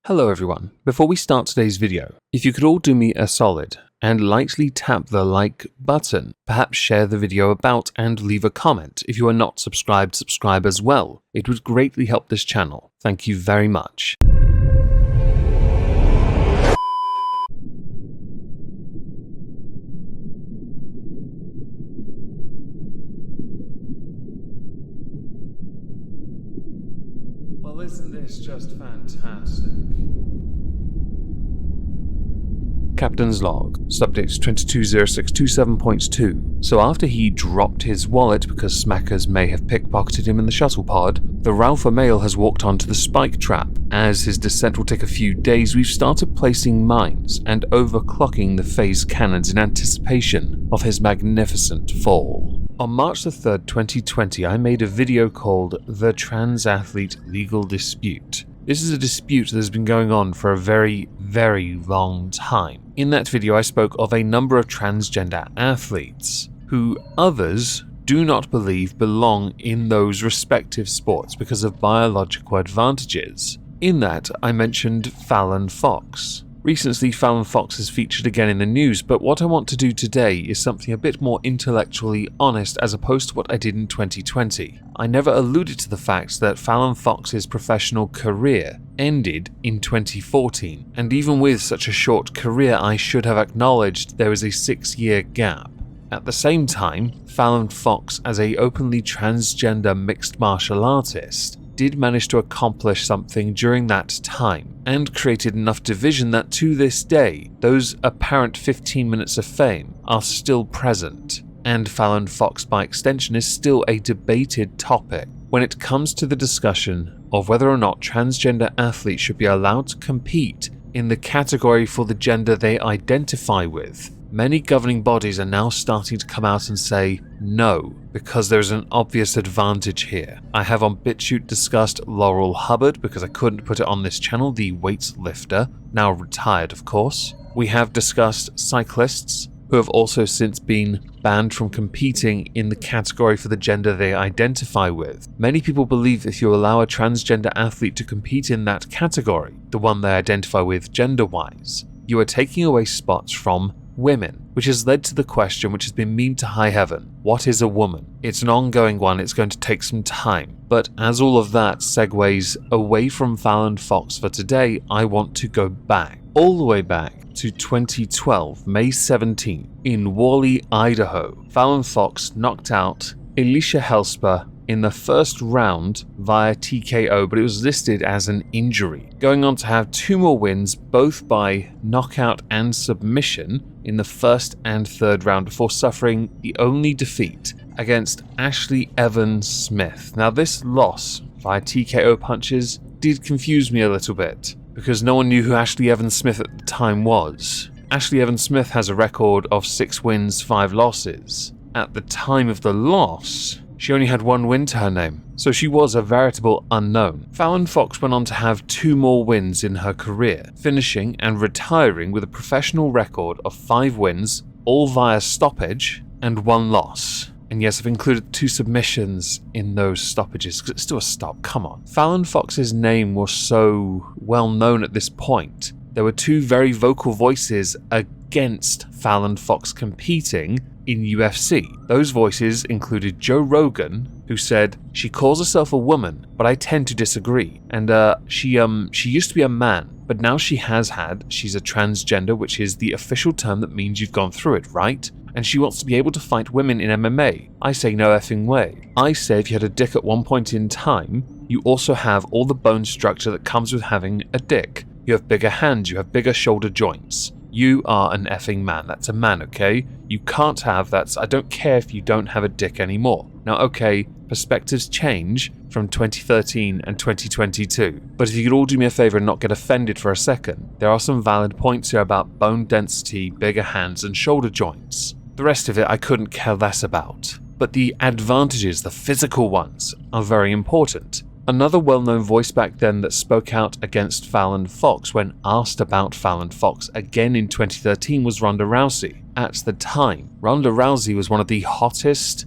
Hello everyone. Before we start today's video, if you could all do me a solid and lightly tap the like button, perhaps share the video about and leave a comment. If you are not subscribed, subscribe as well. It would greatly help this channel. Thank you very much. Well, isn't this just fantastic? Captain's log, subject 220627.2. So after he dropped his wallet because smackers may have pickpocketed him in the shuttle pod, the Ralpha male has walked onto the spike trap. As his descent will take a few days, we've started placing mines and overclocking the phase cannons in anticipation of his magnificent fall. On March the 3rd, 2020, I made a video called The Transathlete Legal Dispute. This is a dispute that has been going on for a very, very long time. In that video, I spoke of a number of transgender athletes who others do not believe belong in those respective sports because of biological advantages. In that, I mentioned Fallon Fox. Recently, Fallon Fox is featured again in the news, but what I want to do today is something a bit more intellectually honest as opposed to what I did in 2020. I never alluded to the fact that Fallon Fox's professional career ended in 2014, and even with such a short career, I should have acknowledged there was a 6-year gap. At the same time, Fallon Fox, as a openly transgender mixed martial artist, did manage to accomplish something during that time and created enough division that to this day, those apparent 15 minutes of fame are still present, and Fallon Fox by extension is still a debated topic when it comes to the discussion of whether or not transgender athletes should be allowed to compete in the category for the gender they identify with. Many governing bodies are now starting to come out and say no, because there's an obvious advantage here. I have on BitChute discussed Laurel Hubbard, because I couldn't put it on this channel, the weightlifter, now retired of course. We have discussed cyclists, who have also since been banned from competing in the category for the gender they identify with. Many people believe if you allow a transgender athlete to compete in that category, the one they identify with gender-wise, you are taking away spots from women, which has led to the question which has been memed to high heaven: what is a woman? It's an ongoing one, it's going to take some time. But as all of that segues away from Fallon Fox for today, I want to go back, all the way back to 2012, May 17, in Wally, Idaho. Fallon Fox knocked out Alicia Helsper in the first round via TKO, but it was listed as an injury, going on to have 2 more wins, both by knockout and submission, in the first and third round before suffering the only defeat against Ashley Evans Smith. Now this loss via TKO punches did confuse me a little bit, because no one knew who Ashley Evans Smith at the time was. Ashley Evans Smith has a record of 6 wins, 5 losses. At the time of the loss, she only had 1 win to her name, so she was a veritable unknown. Fallon Fox went on to have 2 more wins in her career, finishing and retiring with a professional record of 5 wins, all via stoppage, and 1 loss. And yes, I've included 2 submissions in those stoppages, because it's still a stop, come on. Fallon Fox's name was so well known at this point. There were 2 very vocal voices against Fallon Fox competing in UFC. Those voices included Joe Rogan, who said, "She calls herself a woman, but I tend to disagree. And she used to be a man, but now she's a transgender, which is the official term that means you've gone through it, right? And she wants to be able to fight women in MMA. I say no effing way. I say if you had a dick at one point in time, you also have all the bone structure that comes with having a dick. You have bigger hands, you have bigger shoulder joints. You are an effing man. That's a man, okay? You can't have that. I don't care if you don't have a dick anymore." Now, okay, perspectives change from 2013 and 2022. But if you could all do me a favor and not get offended for a second, there are some valid points here about bone density, bigger hands, and shoulder joints. The rest of it I couldn't care less about. But the advantages, the physical ones, are very important. Another well-known voice back then that spoke out against Fallon Fox when asked about Fallon Fox again in 2013 was Ronda Rousey. At the time, Ronda Rousey was one of the hottest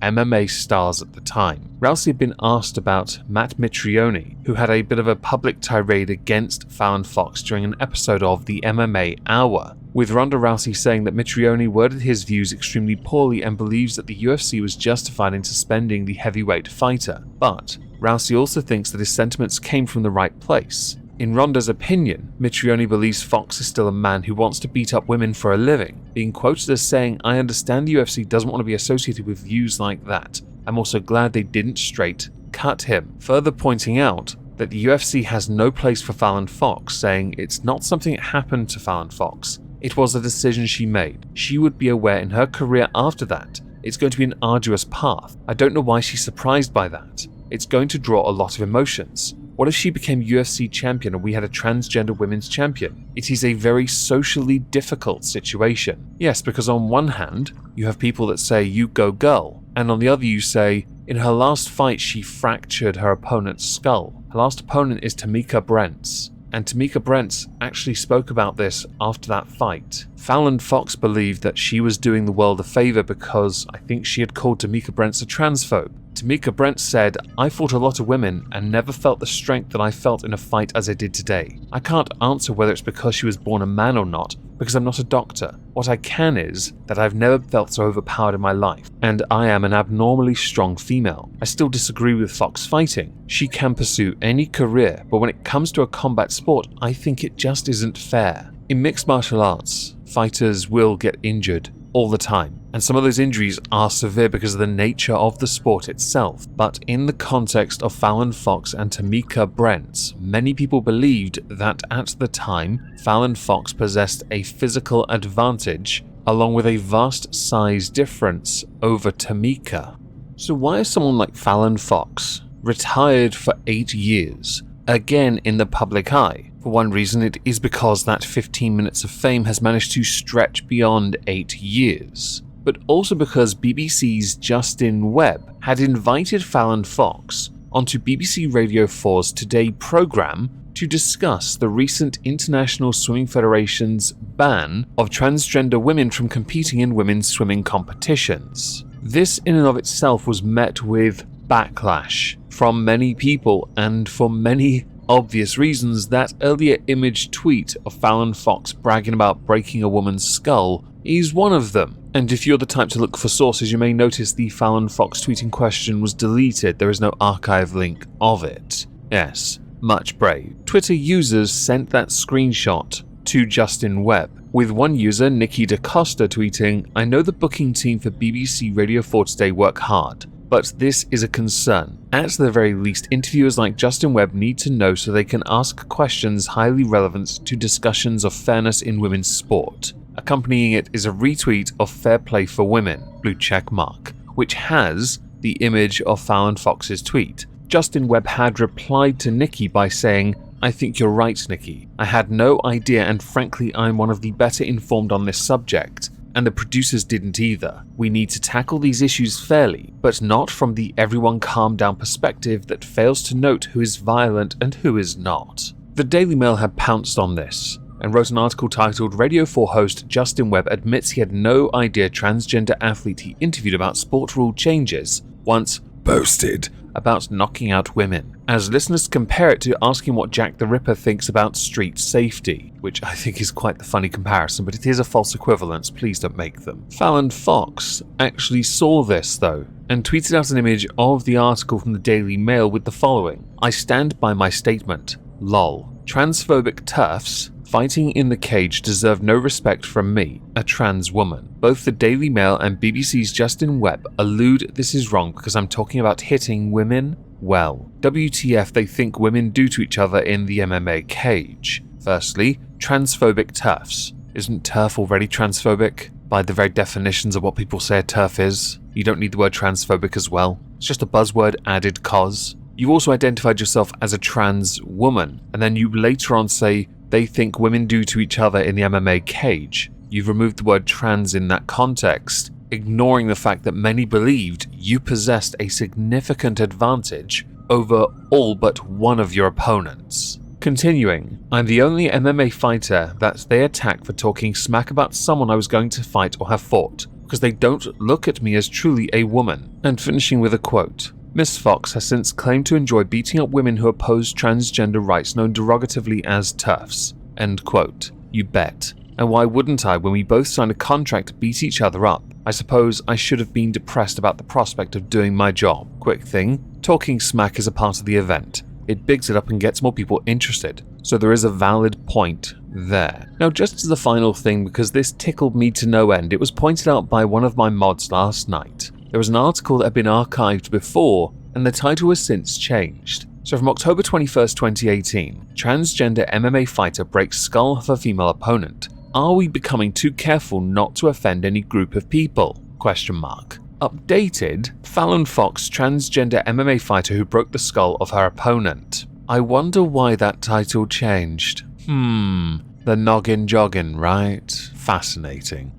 MMA stars at the time. Rousey had been asked about Matt Mitrione, who had a bit of a public tirade against Fallon Fox during an episode of the MMA Hour, with Ronda Rousey saying that Mitrione worded his views extremely poorly and believes that the UFC was justified in suspending the heavyweight fighter. But Rousey also thinks that his sentiments came from the right place. In Ronda's opinion, Mitrione believes Fox is still a man who wants to beat up women for a living, being quoted as saying, "I understand the UFC doesn't want to be associated with views like that. I'm also glad they didn't straight cut him," further pointing out that the UFC has no place for Fallon Fox, saying it's not something that happened to Fallon Fox. It was a decision she made. She would be aware in her career after that it's going to be an arduous path. I don't know why she's surprised by that. It's going to draw a lot of emotions. What if she became UFC champion and we had a transgender women's champion? It is a very socially difficult situation. Yes, because on one hand, you have people that say, "You go girl," and on the other you say, "In her last fight she fractured her opponent's skull." Her last opponent is Tamika Brents, and Tamika Brents actually spoke about this after that fight. Fallon Fox believed that she was doing the world a favor because I think she had called Tamika Brents a transphobe. Tamika Brents said, "I fought a lot of women and never felt the strength that I felt in a fight as I did today." I can't answer whether it's because she was born a man or not, because I'm not a doctor. What I can is that I've never felt so overpowered in my life, and I am an abnormally strong female. I still disagree with Fox fighting. She can pursue any career, but when it comes to a combat sport, I think it just isn't fair. In mixed martial arts, fighters will get injured all the time, and some of those injuries are severe because of the nature of the sport itself. But in the context of Fallon Fox and Tamika Brents, many people believed that at the time, Fallon Fox possessed a physical advantage along with a vast size difference over Tamika. So why is someone like Fallon Fox retired for 8 years, again in the public eye? For one reason, it is because that 15 minutes of fame has managed to stretch beyond 8 years. But also because BBC's Justin Webb had invited Fallon Fox onto BBC Radio 4's Today programme to discuss the recent International Swimming Federation's ban of transgender women from competing in women's swimming competitions. This in and of itself was met with backlash from many people, and for many obvious reasons. That earlier image tweet of Fallon Fox bragging about breaking a woman's skull is one of them. And if you're the type to look for sources, you may notice the Fallon Fox tweet in question was deleted. There is no archive link of it. Yes, much brave. Twitter users sent that screenshot to Justin Webb, with one user, Nikki DaCosta, tweeting, "I know the booking team for BBC Radio 4 Today work hard, but this is a concern. At the very least, interviewers like Justin Webb need to know so they can ask questions highly relevant to discussions of fairness in women's sport." Accompanying it is a retweet of Fair Play for Women, blue check mark, which has the image of Fallon Fox's tweet. Justin Webb had replied to Nikki by saying, "I think you're right, Nikki. I had no idea, and frankly I'm one of the better informed on this subject. And the producers didn't either. We need to tackle these issues fairly, but not from the everyone calm down perspective that fails to note who is violent and who is not." The Daily Mail had pounced on this and wrote an article titled "Radio 4 host Justin Webb admits he had no idea transgender athlete he interviewed about sport rule changes once boasted about knocking out women," as listeners compare it to asking what Jack the Ripper thinks about street safety, which I think is quite the funny comparison, but it is a false equivalence, please don't make them. Fallon Fox actually saw this though, and tweeted out an image of the article from the Daily Mail with the following: "I stand by my statement. Lol. Transphobic TERFs fighting in the cage deserve no respect from me, a trans woman." Both the Daily Mail and BBC's Justin Webb allude this is wrong because I'm talking about hitting women. Well, WTF they think women do to each other in the MMA cage. Firstly, transphobic TERFs. Isn't TERF already transphobic? By the very definitions of what people say a TERF is, you don't need the word transphobic as well. It's just a buzzword added cause. You also identified yourself as a trans woman, and then you later on say they think women do to each other in the MMA cage. You've removed the word trans in that context, ignoring the fact that many believed you possessed a significant advantage over all but one of your opponents. Continuing, "I'm the only MMA fighter that they attack for talking smack about someone I was going to fight or have fought, because they don't look at me as truly a woman. And finishing with a quote. Miss Fox has since claimed to enjoy beating up women who oppose transgender rights known derogatively as TERFs. End quote. You bet. And why wouldn't I when we both signed a contract to beat each other up? I suppose I should have been depressed about the prospect of doing my job. Quick thing, talking smack is a part of the event. It bigs it up and gets more people interested. So there is a valid point there. Now just as the final thing, because this tickled me to no end, it was pointed out by one of my mods last night. There was an article that had been archived before, and the title has since changed. So from October 21st, 2018, transgender MMA fighter breaks skull of a female opponent. Are we becoming too careful not to offend any group of people? Question mark. Updated, Fallon Fox, transgender MMA fighter who broke the skull of her opponent. I wonder why that title changed. The noggin joggin', right? Fascinating.